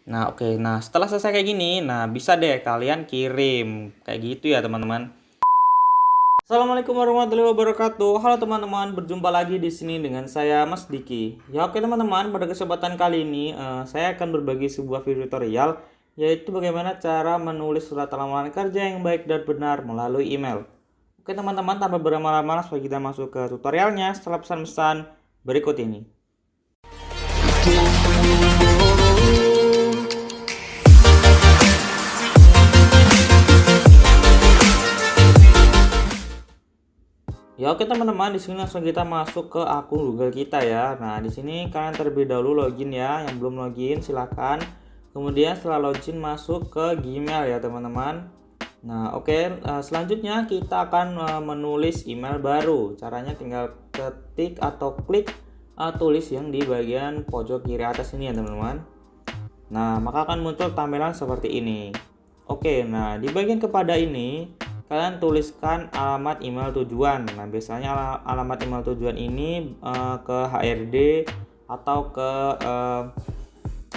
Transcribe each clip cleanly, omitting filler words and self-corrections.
Nah, oke. Nah, setelah selesai kayak gini, nah bisa deh kalian kirim. Kayak gitu ya, teman-teman. Assalamualaikum warahmatullahi wabarakatuh. Halo teman-teman, berjumpa lagi di sini dengan saya Mas Diki. Ya oke teman-teman, pada kesempatan kali ini saya akan berbagi sebuah video tutorial yaitu bagaimana cara menulis surat lamaran kerja yang baik dan benar melalui email. Oke teman-teman, tanpa berlama-lama langsung kita masuk ke tutorialnya setelah pesan-pesan berikut ini. Ya oke teman-teman, di sini langsung kita masuk ke akun Google kita ya. Nah, di sini kalian terlebih dahulu login ya. Yang belum login silakan. Kemudian setelah login masuk ke Gmail ya teman-teman. Nah, oke, selanjutnya kita akan menulis email baru. Caranya tinggal ketik atau klik tulis yang di bagian pojok kiri atas ini ya teman-teman. Nah, maka akan muncul tampilan seperti ini. Oke, nah di bagian kepada ini kalian tuliskan alamat email tujuan. Nah, biasanya alamat email tujuan ini ke HRD atau ke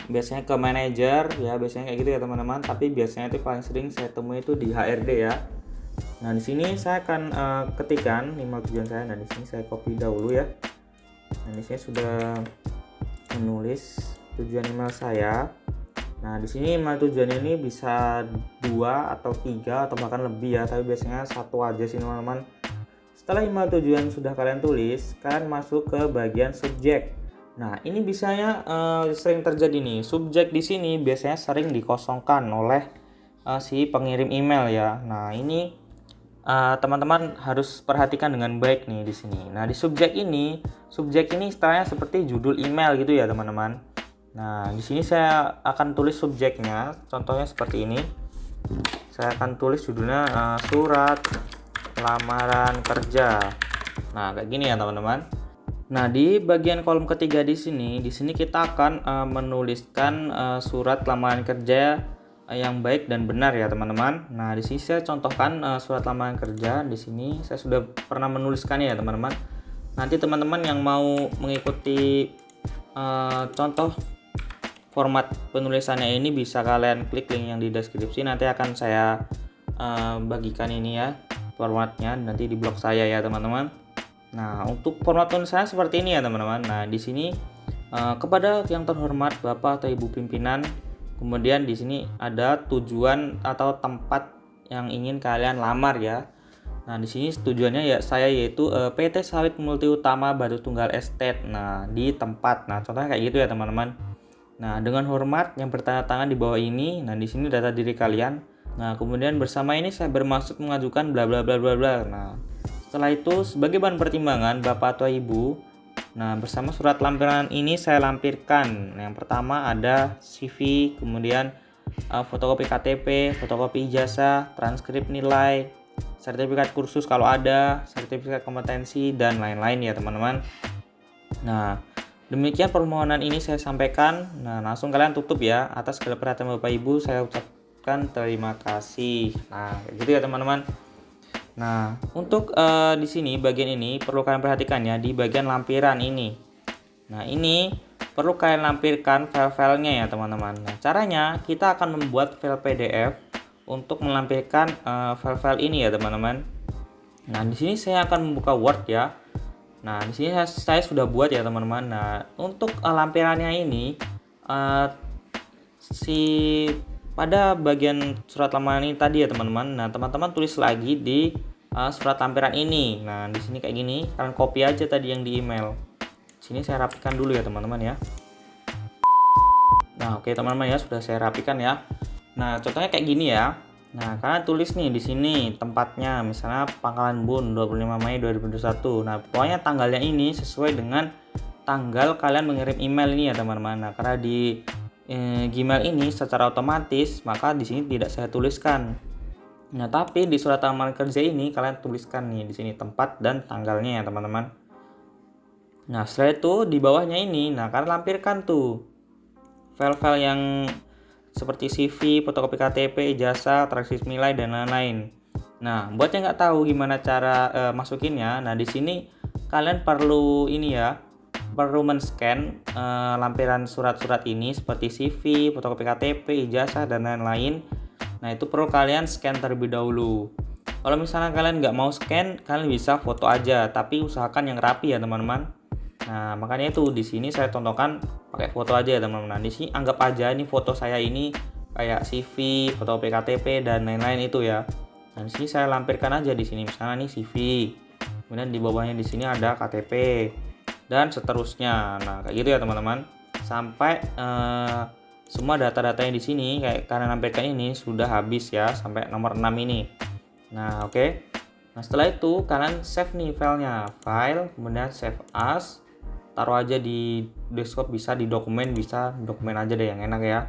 biasanya ke manajer ya, biasanya kayak gitu ya teman-teman. Tapi biasanya itu paling sering saya temui itu di HRD ya. Nah, di sini saya akan ketikkan email tujuan saya. Nah, di sini saya copy dahulu ya. Nah, di sini sudah menulis tujuan email saya. Nah, di sini email tujuannya ini bisa 2 atau 3 atau bahkan lebih ya, tapi biasanya satu aja sih teman-teman. Setelah email tujuan sudah kalian tulis, kalian masuk ke bagian subjek. Nah, ini biasanya sering terjadi nih. Subjek di sini biasanya sering dikosongkan oleh si pengirim email ya. Nah, ini teman-teman harus perhatikan dengan baik nih di sini. Nah, di subjek ini istilahnya seperti judul email gitu ya, teman-teman. Nah, di sini saya akan tulis subjeknya, contohnya seperti ini. Saya akan tulis judulnya surat lamaran kerja. Nah, kayak gini ya, teman-teman. Nah, di bagian kolom ketiga di sini kita akan menuliskan surat lamaran kerja yang baik dan benar ya, teman-teman. Nah, di sini saya contohkan surat lamaran kerja. Di sini saya sudah pernah menuliskannya ya, teman-teman. Nanti teman-teman yang mau mengikuti contoh format penulisannya ini bisa kalian klik link yang di deskripsi, nanti akan saya bagikan ini ya formatnya nanti di blog saya ya teman-teman. Nah, untuk format tulisannya seperti ini ya teman-teman. Nah, di sini kepada yang terhormat Bapak atau Ibu pimpinan, kemudian di sini ada tujuan atau tempat yang ingin kalian lamar ya. Nah, di sini tujuannya ya saya yaitu PT Sawit Multi Utama Batu Tunggal Estate. Nah, di tempat. Nah, contohnya kayak gitu ya teman-teman. Nah, dengan hormat yang bertanda tangan di bawah ini. Nah, di sini data diri kalian. Nah, kemudian bersama ini saya bermaksud mengajukan bla bla bla bla bla. Nah, setelah itu sebagai bahan pertimbangan Bapak atau Ibu, nah bersama surat lampiran ini saya lampirkan. Yang pertama ada CV, kemudian fotokopi KTP, fotokopi ijazah, transkrip nilai, sertifikat kursus kalau ada, sertifikat kompetensi dan lain-lain ya, teman-teman. Nah, demikian permohonan ini saya sampaikan. Nah, langsung kalian tutup ya. Atas segala perhatian Bapak Ibu saya ucapkan terima kasih. Nah, gitu ya teman-teman. Nah, untuk di sini bagian ini perlu kalian perhatikan ya di bagian lampiran ini. Nah, ini perlu kalian lampirkan file-filenya ya teman-teman. Nah, caranya kita akan membuat file PDF untuk melampirkan file-file ini ya teman-teman. Nah, di sini saya akan membuka Word ya. Nah, di sini saya sudah buat ya teman-teman. Nah, untuk lampirannya ini pada bagian surat lamaran ini tadi ya teman-teman. Nah, teman-teman tulis lagi di surat lampiran ini. Nah, di sini kayak gini, kalian copy aja tadi yang di email. Sini saya rapikan dulu ya teman-teman ya. Nah, oke teman-teman ya, sudah saya rapikan ya. Nah, contohnya kayak gini ya. Nah, kalian tulis nih di sini tempatnya, misalnya Pangkalan Bun 25 Mei 2021. Nah, pokoknya tanggalnya ini sesuai dengan tanggal kalian mengirim email ini ya teman-teman. Nah, karena di Gmail ini secara otomatis, maka di sini tidak saya tuliskan. Nah, tapi di surat lamaran kerja ini kalian tuliskan nih di sini tempat dan tanggalnya ya teman-teman. Nah, setelah itu di bawahnya ini, nah kalian lampirkan tuh file-file yang seperti CV, fotokopi KTP, ijazah, transkrip nilai dan lain-lain. Nah, buat yang nggak tahu gimana cara masukinnya, nah di sini kalian perlu ini ya, perlu men-scan lampiran surat-surat ini seperti CV, fotokopi KTP, ijazah, dan lain-lain. Nah, itu perlu kalian scan terlebih dahulu. Kalau misalnya kalian nggak mau scan, kalian bisa foto aja, tapi usahakan yang rapi ya teman-teman. Nah, makanya itu di sini saya contohkan pakai foto aja ya teman-teman. Nah, di sini anggap aja ini foto saya ini kayak CV, fotokopi KTP, dan lain-lain itu ya. Nah, di sini saya lampirkan aja di sini misalnya nih CV. Kemudian di bawahnya di sini ada KTP dan seterusnya. Nah, kayak gitu ya teman-teman. Sampai semua data-datanya di sini kayak kalian lampirkan ini sudah habis ya sampai nomor 6 ini. Nah, oke. Nah, setelah itu kalian save nih filenya. File, kemudian save as. Taruh aja di desktop, bisa di dokumen, bisa dokumen aja deh yang enak ya.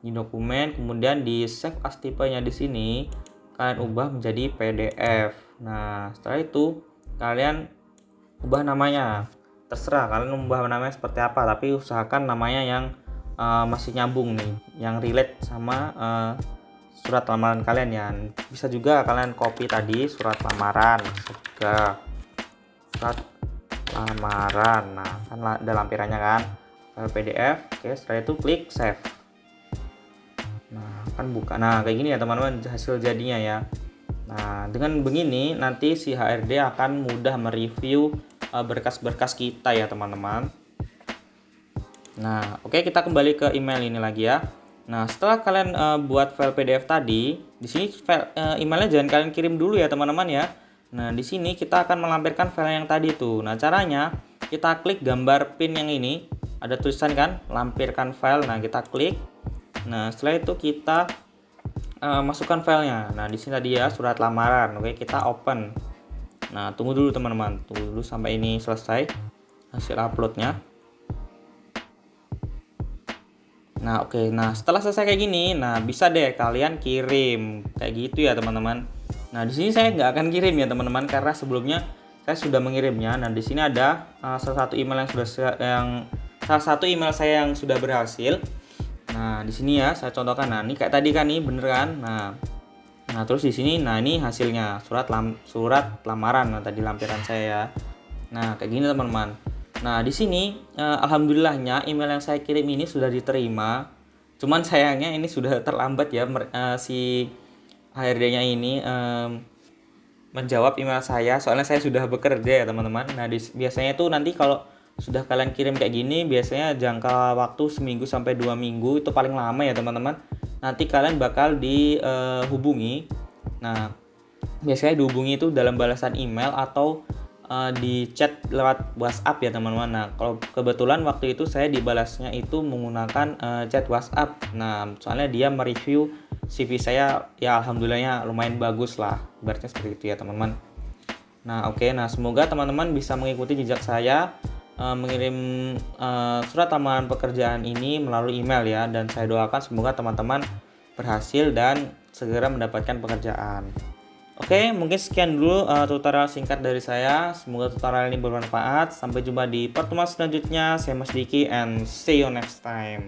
Di dokumen, kemudian di save as tipenya di sini kalian ubah menjadi PDF. Nah, setelah itu kalian ubah namanya. Terserah kalian ubah namanya seperti apa, tapi usahakan namanya yang masih nyambung nih, yang relate sama surat lamaran kalian ya. Bisa juga kalian copy tadi surat lamaran, juga surat lamaran. Nah, kan ada lampirannya kan, file PDF. Oke, setelah itu klik save. Nah, kan buka. Nah, kayak gini ya teman-teman hasil jadinya ya. Nah, dengan begini nanti si HRD akan mudah mereview berkas-berkas kita ya teman-teman. Nah, oke, kita kembali ke email ini lagi ya. Nah, setelah kalian buat file PDF tadi, di sini emailnya jangan kalian kirim dulu ya teman-teman ya. Nah, di sini kita akan melampirkan file yang tadi tuh. Nah, caranya kita klik gambar pin yang ini, ada tulisan kan, lampirkan file. Nah, kita klik. Nah, setelah itu kita masukkan filenya. Nah, di sini tadi ya surat lamaran. Oke, kita open. Nah, tunggu dulu teman-teman, tunggu dulu sampai ini selesai hasil uploadnya. Nah, oke. Nah, setelah selesai kayak gini, nah bisa deh kalian kirim kayak gitu ya teman-teman. Nah, di sini saya nggak akan kirim ya teman-teman karena sebelumnya saya sudah mengirimnya. Nah, di sini ada salah satu email saya yang sudah berhasil. Nah, di sini ya saya contohkan. Nah, ini kayak tadi kan nih, bener kan? Nah, terus di sini, nah ini hasilnya surat lamaran. Nah, tadi lampiran saya ya. Nah, kayak gini teman-teman. Nah, di sini alhamdulillahnya email yang saya kirim ini sudah diterima. Cuman sayangnya ini sudah terlambat ya, si HRD-nya ini menjawab email saya. Soalnya saya sudah bekerja ya teman-teman. Nah, biasanya itu nanti kalau sudah kalian kirim kayak gini, biasanya jangka waktu seminggu sampai 2 minggu itu paling lama ya teman-teman. Nanti kalian bakal dihubungi. Nah, biasanya dihubungi itu dalam balasan email atau di chat lewat WhatsApp ya teman-teman. Nah, kalau kebetulan waktu itu saya dibalasnya itu menggunakan chat WhatsApp. Nah, soalnya dia mereview CV saya ya, alhamdulillahnya lumayan bagus lah, ibaratnya seperti itu ya teman-teman. Nah, oke. Nah, semoga teman-teman bisa mengikuti jejak saya mengirim surat lamaran pekerjaan ini melalui email ya, dan saya doakan semoga teman-teman berhasil dan segera mendapatkan pekerjaan. Oke, mungkin sekian dulu tutorial singkat dari saya. Semoga tutorial ini bermanfaat. Sampai jumpa di pertemuan selanjutnya. Saya Mas Diki and see you next time.